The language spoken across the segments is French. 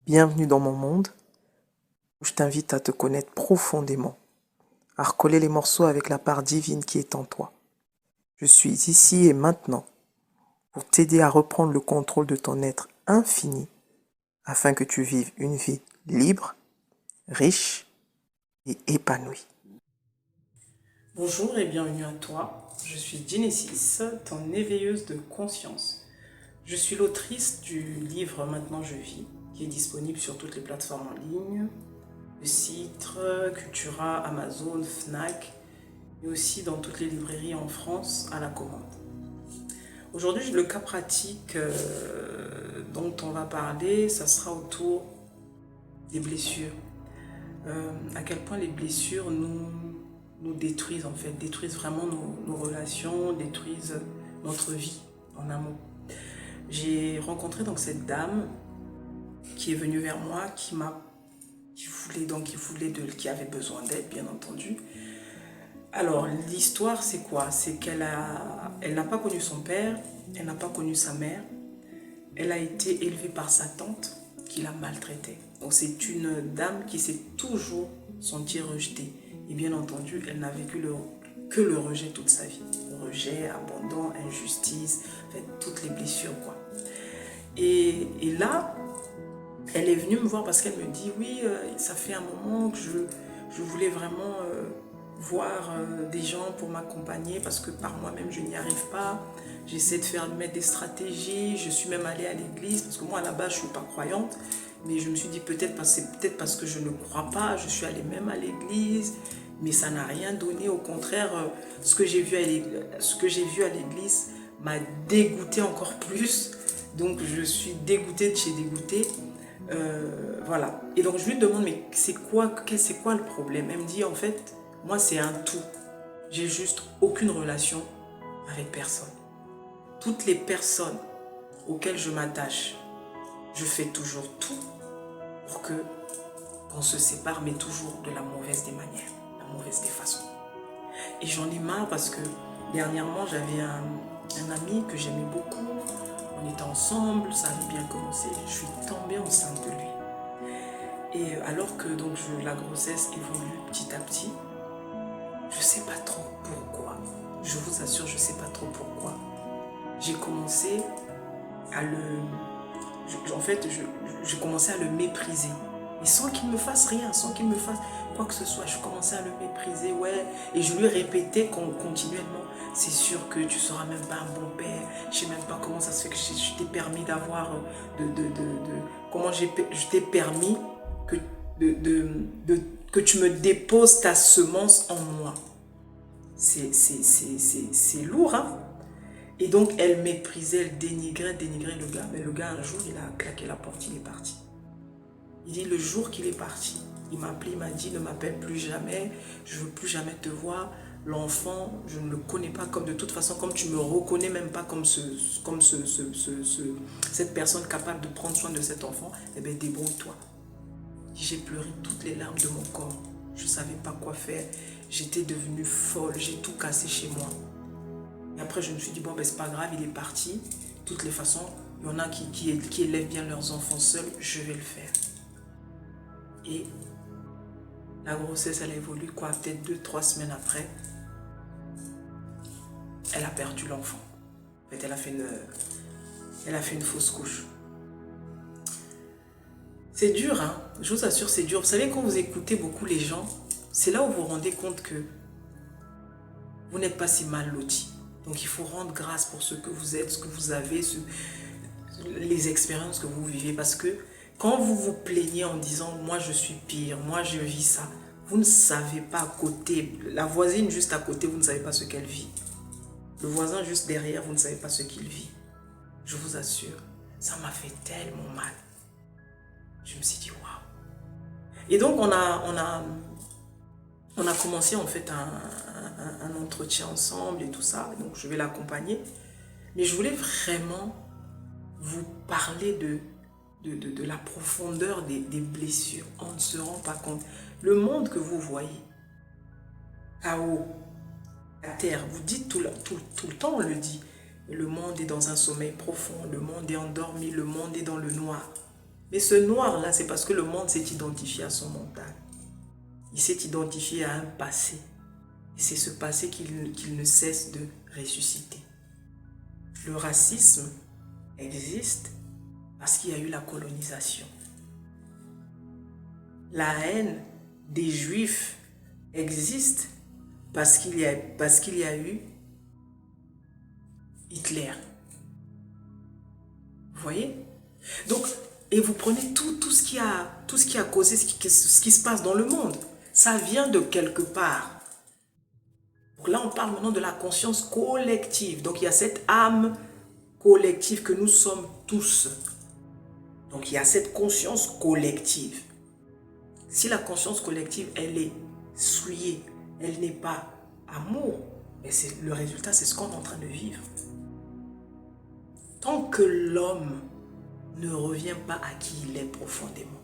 Bienvenue dans mon monde où je t'invite à te connaître profondément, à recoller les morceaux avec la part divine qui est en toi. Je suis ici et maintenant pour t'aider à reprendre le contrôle de ton être infini afin que tu vives une vie libre, riche et épanouie. Bonjour et bienvenue à toi. Je suis Genesis, ton éveilleuse de conscience. Je suis l'autrice du livre Maintenant je vis, qui est disponible sur toutes les plateformes en ligne, le site, Cultura, Amazon, Fnac, et aussi dans toutes les librairies en France à la commande. Aujourd'hui, le cas pratique dont on va parler, ça sera autour des blessures. À quel point les blessures nous détruisent en fait, détruisent vraiment nos relations, détruisent notre vie en amont. J'ai rencontré donc cette dame qui est venue vers moi, qui avait besoin d'aide bien entendu. Alors l'histoire c'est quoi? C'est elle n'a pas connu son père, elle n'a pas connu sa mère, elle a été élevée par sa tante qui l'a maltraitée. Donc c'est une dame qui s'est toujours sentie rejetée. Et bien entendu, elle n'a vécu que le rejet toute sa vie. Rejet, abandon, injustice, en fait, toutes les blessures quoi. Et là, elle est venue me voir parce qu'elle me dit, oui, ça fait un moment que je voulais vraiment voir des gens pour m'accompagner parce que par moi-même, je n'y arrive pas. J'essaie de mettre des stratégies. Je suis même allée à l'église parce que moi, à la base, je ne suis pas croyante. Mais je me suis dit, c'est peut-être parce que je ne crois pas. Je suis allée même à l'église. Mais ça n'a rien donné. Au contraire, ce que j'ai vu à l'église m'a dégoûtée encore plus. Donc, je suis dégoûtée de chez dégoûtée. Voilà. Et donc, je lui demande, mais c'est quoi le problème? Elle me dit, en fait, moi, c'est un tout. J'ai juste aucune relation avec personne. Toutes les personnes auxquelles je m'attache, je fais toujours tout pour qu'on se sépare, mais toujours de la mauvaise des manières, la mauvaise des façons. Et j'en ai marre parce que dernièrement, j'avais un ami que j'aimais beaucoup. On était ensemble, ça avait bien commencé. Je suis tombée enceinte de lui. Et alors que donc la grossesse évolue petit à petit, je ne sais pas trop pourquoi. Je vous assure, je ne sais pas trop pourquoi. J'ai commencé à je commençais à le mépriser. Et sans qu'il me fasse rien, sans qu'il me fasse quoi que ce soit, je commençais à le mépriser, ouais. Et je lui répétais continuellement, c'est sûr que tu ne seras même pas un bon père. Je ne sais même pas comment ça se fait que je t'ai permis d'avoir, comment je t'ai permis que tu me déposes ta semence en moi. C'est lourd, hein? Et donc, elle méprisait, elle dénigrait le gars. Mais le gars, un jour, il a claqué la porte, il est parti. Il dit, le jour qu'il est parti, il m'a appelé, il m'a dit, ne m'appelle plus jamais, je ne veux plus jamais te voir. L'enfant, je ne le connais pas comme de toute façon, comme tu ne me reconnais même pas comme cette personne capable de prendre soin de cet enfant, eh bien, débrouille-toi. J'ai pleuré toutes les larmes de mon corps. Je ne savais pas quoi faire. J'étais devenue folle, j'ai tout cassé chez moi. Et après, je me suis dit, bon, ben, c'est pas grave, il est parti. De toutes les façons, il y en a qui élèvent bien leurs enfants seuls, je vais le faire. Et la grossesse, elle a évolué, quoi, peut-être 2-3 semaines après, elle a perdu l'enfant. En fait, elle a fait une fausse couche. C'est dur, hein, je vous assure, c'est dur. Vous savez, quand vous écoutez beaucoup les gens, c'est là où vous vous rendez compte que vous n'êtes pas si mal loti. Donc, il faut rendre grâce pour ce que vous êtes, ce que vous avez, les expériences que vous vivez. Parce que quand vous vous plaignez en disant « moi je suis pire, moi je vis ça », vous ne savez pas à côté, la voisine juste à côté, vous ne savez pas ce qu'elle vit. Le voisin juste derrière, vous ne savez pas ce qu'il vit. Je vous assure, ça m'a fait tellement mal. Je me suis dit « waouh ». Et donc on a commencé en fait un entretien ensemble et tout ça. Donc je vais l'accompagner. Mais je voulais vraiment vous parler de la profondeur des blessures. On ne se rend pas compte. Le monde que vous voyez, chaos, la terre, vous dites tout le temps, on le dit. Le monde est dans un sommeil profond, le monde est endormi, le monde est dans le noir. Mais ce noir-là, c'est parce que le monde s'est identifié à son mental. Il s'est identifié à un passé. Et c'est ce passé qu'il ne cesse de ressusciter. Le racisme existe parce qu'il y a eu la colonisation. La haine des Juifs existe parce qu'il y a eu Hitler. Vous voyez? Donc, et vous prenez tout ce qui a causé ce qui se passe dans le monde. Ça vient de quelque part. Donc là, on parle maintenant de la conscience collective. Donc, il y a cette âme collective que nous sommes tous. Donc, il y a cette conscience collective. Si la conscience collective, elle est souillée, elle n'est pas amour, mais le résultat, c'est ce qu'on est en train de vivre. Tant que l'homme ne revient pas à qui il est profondément,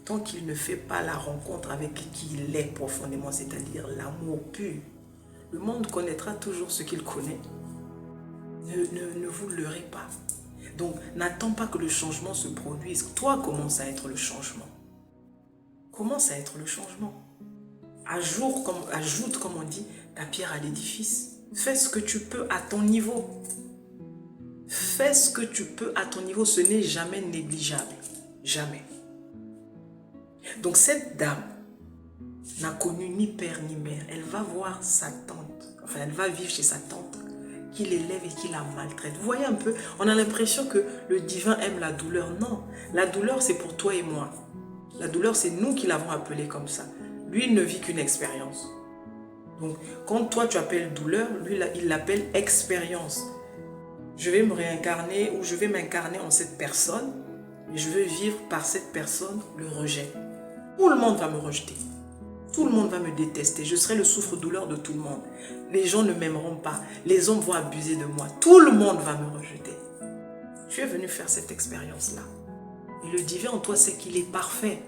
tant qu'il ne fait pas la rencontre avec qui il est profondément, c'est-à-dire l'amour pur, le monde connaîtra toujours ce qu'il connaît. Ne vous leurrez pas. Donc, n'attends pas que le changement se produise. Toi, commence à être le changement. Commence à être le changement. Ajoute, comme on dit, ta pierre à l'édifice. Fais ce que tu peux à ton niveau. Fais ce que tu peux à ton niveau. Ce n'est jamais négligeable. Jamais. Donc, cette dame n'a connu ni père ni mère. Elle va voir sa tante. Enfin, elle va vivre chez sa tante qui l'élève et qui la maltraite. Vous voyez un peu, on a l'impression que le divin aime la douleur. Non, la douleur, c'est pour toi et moi. La douleur, c'est nous qui l'avons appelée comme ça. Lui, il ne vit qu'une expérience. Donc, quand toi, tu appelles douleur, lui, il l'appelle expérience. Je vais me réincarner ou je vais m'incarner en cette personne et je veux vivre par cette personne le rejet. Tout le monde va me rejeter. Tout le monde va me détester. Je serai le souffre-douleur de tout le monde. Les gens ne m'aimeront pas. Les hommes vont abuser de moi. Tout le monde va me rejeter. Tu es venu faire cette expérience-là. Et le divin en toi, c'est qu'il est parfait.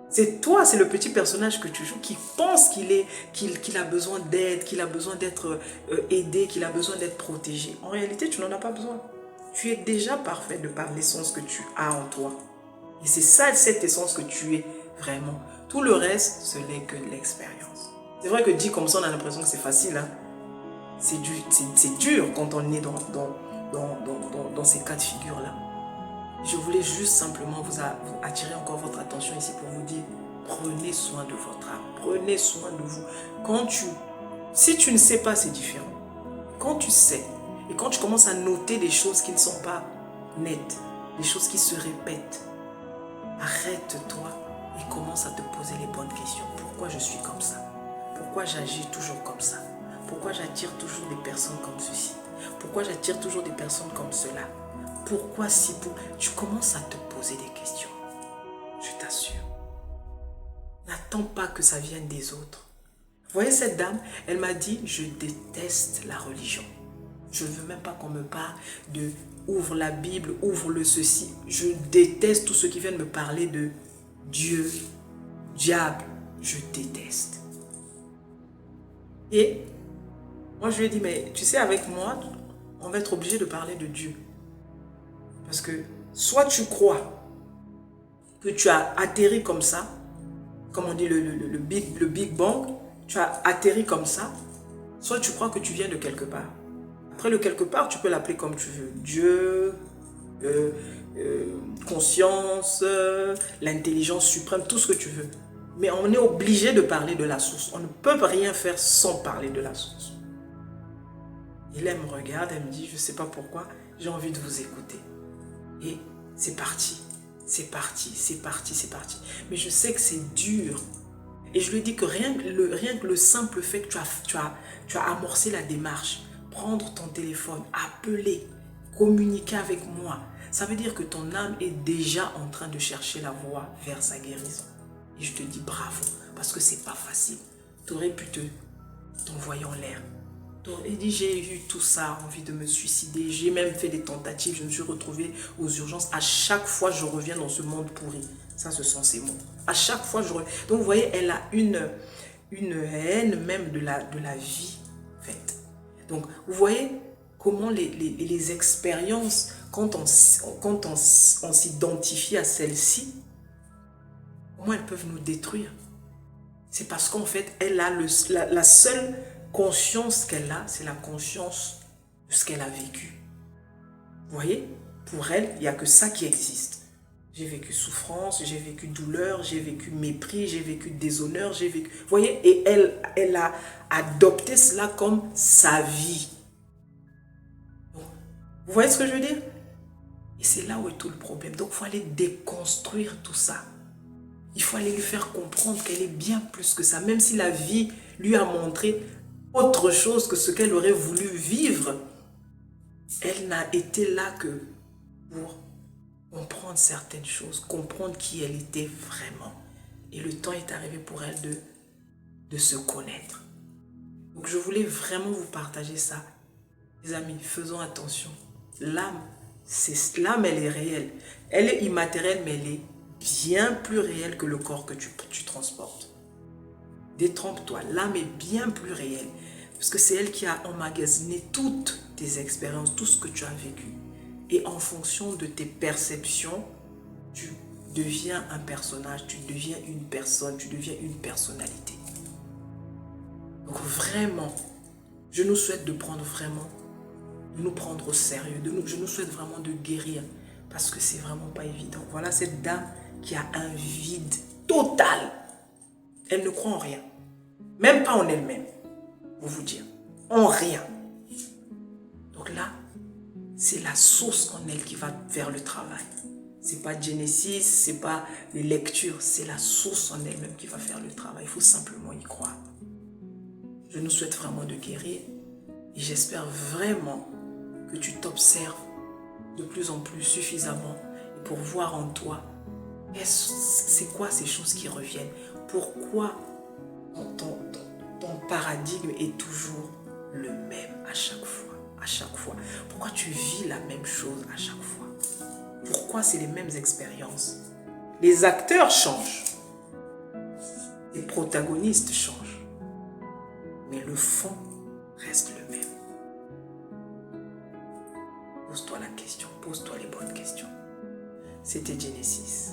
C'est toi, c'est le petit personnage que tu joues qui pense qu'il a besoin d'aide, qu'il a besoin d'être aidé, qu'il a besoin d'être protégé. En réalité, tu n'en as pas besoin. Tu es déjà parfait de par l'essence que tu as en toi. Et c'est ça, cette essence que tu es vraiment. Tout le reste, ce n'est que l'expérience. C'est vrai que dit comme ça, on a l'impression que c'est facile. Hein? C'est dur quand on est dans ces cas de figure-là. Je voulais juste simplement vous attirer encore votre attention ici pour vous dire, prenez soin de votre âme, prenez soin de vous. Si tu ne sais pas, c'est différent. Quand tu sais, et quand tu commences à noter des choses qui ne sont pas nettes, des choses qui se répètent, arrête-toi et commence à te poser les bonnes questions. Pourquoi je suis comme ça? Pourquoi j'agis toujours comme ça? Pourquoi j'attire toujours des personnes comme ceci? Pourquoi j'attire toujours des personnes comme cela? Pourquoi si pour... Tu commences à te poser des questions. Je t'assure. N'attends pas que ça vienne des autres. Vous voyez cette dame, elle m'a dit, je déteste la religion. Je ne veux même pas qu'on me parle de ouvre la Bible, ouvre le ceci. Je déteste tout ce qui vient de me parler de Dieu, diable. Je déteste. Et moi je lui ai dit, mais tu sais, avec moi, on va être obligé de parler de Dieu. Parce que soit tu crois que tu as atterri comme ça, comme on dit le Big Bang, tu as atterri comme ça, soit tu crois que tu viens de quelque part. Après le quelque part, tu peux l'appeler comme tu veux. Dieu, conscience, l'intelligence suprême, tout ce que tu veux. Mais on est obligé de parler de la source. On ne peut rien faire sans parler de la source. Et là, elle me regarde, elle me dit, je ne sais pas pourquoi, j'ai envie de vous écouter. Et c'est parti, c'est parti, c'est parti, c'est parti. Mais je sais que c'est dur. Et je lui dis que rien que le simple fait que tu as amorcé la démarche, prendre ton téléphone, appeler, communiquer avec moi, ça veut dire que ton âme est déjà en train de chercher la voie vers sa guérison. Et je te dis bravo, parce que c'est pas facile. Tu aurais pu t'envoyer en l'air. Et dit, j'ai eu tout ça, envie de me suicider. J'ai même fait des tentatives. Je me suis retrouvée aux urgences. À chaque fois, je reviens dans ce monde pourri. Ça, ce sont ces mots. À chaque fois, je reviens. Donc, vous voyez, elle a une haine même de la vie faite. Donc, vous voyez comment les expériences quand on s'identifie à celles-ci, comment elles peuvent nous détruire? C'est parce qu'en fait, elle a la seule conscience qu'elle a, c'est la conscience de ce qu'elle a vécu. Vous voyez? Pour elle, il n'y a que ça qui existe. J'ai vécu souffrance, j'ai vécu douleur, j'ai vécu mépris, j'ai vécu déshonneur, j'ai vécu... Vous voyez? Et elle a adopté cela comme sa vie. Donc, vous voyez ce que je veux dire? Et c'est là où est tout le problème. Donc, il faut aller déconstruire tout ça. Il faut aller lui faire comprendre qu'elle est bien plus que ça. Même si la vie lui a montré autre chose que ce qu'elle aurait voulu vivre, elle n'a été là que pour comprendre certaines choses, comprendre qui elle était vraiment. Et le temps est arrivé pour elle de se connaître. Donc je voulais vraiment vous partager ça. Les amis, faisons attention. L'âme, elle est réelle. Elle est immatérielle, mais elle est bien plus réelle que le corps que tu transportes. Détrompe-toi, l'âme est bien plus réelle. Parce que c'est elle qui a emmagasiné toutes tes expériences, tout ce que tu as vécu. Et en fonction de tes perceptions, tu deviens un personnage, tu deviens une personne, tu deviens une personnalité. Donc vraiment, je nous souhaite de nous prendre au sérieux, je nous souhaite vraiment de guérir, parce que c'est vraiment pas évident. Voilà cette dame qui a un vide total. Elle ne croit en rien, même pas en elle-même, pour vous dire, en rien. Donc là, c'est la source en elle qui va faire le travail. C'est pas Genesis, c'est pas les lectures, c'est la source en elle-même qui va faire le travail. Il faut simplement y croire. Je nous souhaite vraiment de guérir et j'espère vraiment que tu t'observes de plus en plus suffisamment et pour voir en toi c'est quoi ces choses qui reviennent. Pourquoi ton paradigme est toujours le même à chaque fois. Pourquoi tu vis la même chose à chaque fois? Pourquoi c'est les mêmes expériences? Les acteurs changent, les protagonistes changent, mais le fond reste le même. Pose-toi la question, pose-toi les bonnes questions. C'était Genesis.